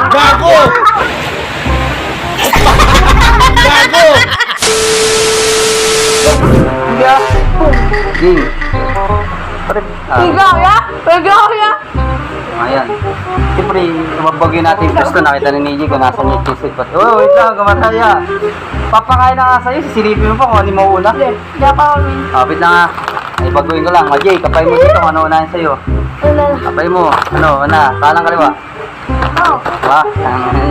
Gago! Gago! Ging. Ikaw ya? Ikaw ya? Ayan. Siyempre, mabagay natin yung gusto. Nakita ni Niji kung nasan yung kisig. Oh, wait lang, kamataya. Papakain na nga sa'yo. Sisilipin mo pa kung ano yung mauuna. Hindi ako min. Wait lang nga. Ay, baguhin ko lang. Majay, kapay mo dito kung ano unahin sa'yo. Kapay mo. Ano, una. Kalang kaliwa. Oo. Ha?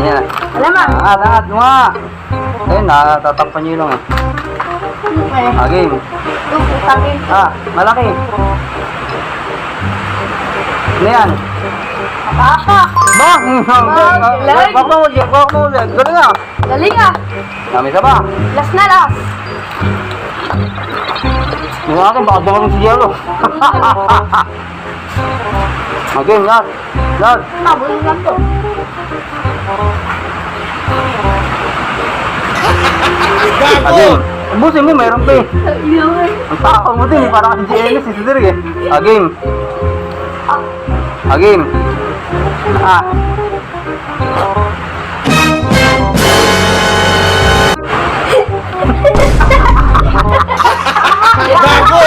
Yan. Alam mo. Angat mo nga. Ayun, natatakpan nyo yung ilong eh. Game. Sakin. Malaki. Ano yan? Papa. Bang! galing. Bak mo ulit. Galing nga. Galing ah. Dami sa ba? Last na last. Yung akin, baka dumating si Jello. Okay, last. Last. Nabulong lang to. Gago! Busin mo, mayroon pa eh. Iyaw eh. Ang takaw mo din eh, parang si GLS, si Sidir eh. Game. Game. Gago!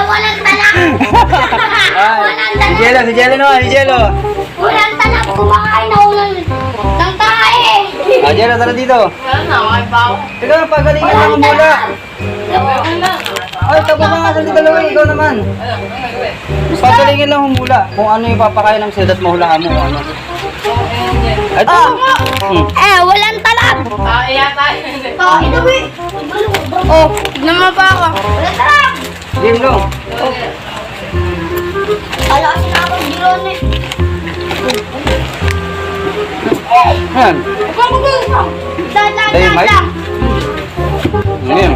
Walang talak! Si Jello naman, si Jello. Walang talak! Kumakain na ulan ng tae! Jello, tara dito. Ikaw, pagalingan lang ang mula. Ay, tapos na nga sa dalawa, ikaw naman. Pagalingin lang ang mula. Kung ano yung papakain ng sedat, mahulaan mo. Ano. Ito. Walang talak! Tae daw eh! Oh, tignan mo pa ako. Walang talak! Game lang. Ala kasi na ako giron eh! Yan. Hey, Mike. lang! Ano yan?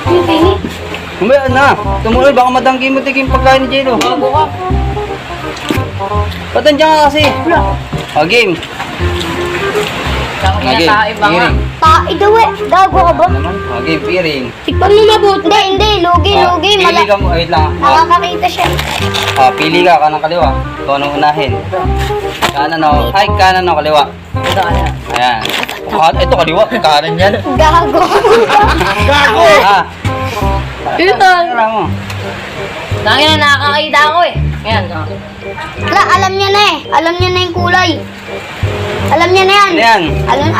Yung tingin. Kumaya na. Tumuloy, baka madanggi mo tiging pagkain ni Jello. Ba't nandiyan ka kasi? Game. Game. Piring. Tae daw eh! Gago ka ba? Naman. Game, piring. Tikpan mo mabuti! Hindi! Lugi! Pili ka mo. Wait lang. Nakakakita siya. Pili ka, kanang kaliwa. Ito anong unahin. Kanan o. Ay, kanan o kaliwa. Ayan. Ito kaliwa. Kanan yan. Gago! Gago! Ito. Alam mo. Nangin na nakakita ako eh. Yan. Alam niya na eh! Alam niya na yung kulay! Alam niya na yan! Ano yan?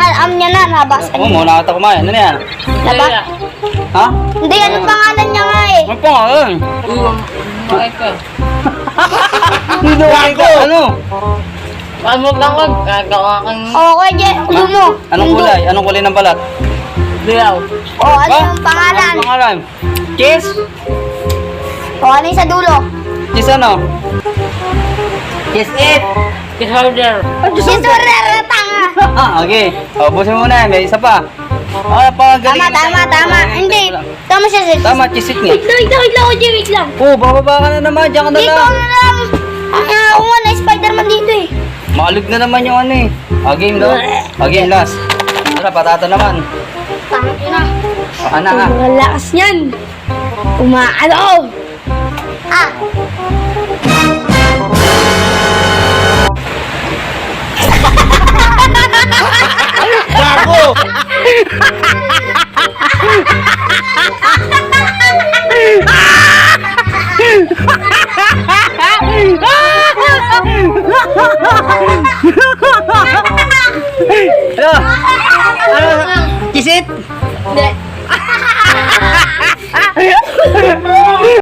Alam niya na! Nabasa Oo, niya! muna ka kumain. Ano yan? Ha? Hindi! Anong pangalan niya nga eh! Ano pa nga yun? Hindi Gago! Ano? Ano lang wag gagawa kang Okay, Je! Ulo mo! Anong kulay? Anong kulay ng balat? dilaw. Ano yung pangalan? Anong pangalan? Kiss? Ano yung sa dulo? Kiss ano? Kiss it! Disorder. Si Sorrel! Tanga! Okay. Ubusin mo muna. May isa pa. Pagaling. Tama! Hindi! Tama siya sis! Tama, kiss it nga. Wait lang ako, Je! Wait lang! Oh, bababa ka na naman. Diyan ka na Dito lang. na lang! Ako nga na Spider-Man dito eh! Maalog na naman yung ano eh. Game daw. Game last. Tara, patata naman. Tama yun na! Ano nga? Ang lakas niyan! Umaano! Gago! Kiss it! Hindi.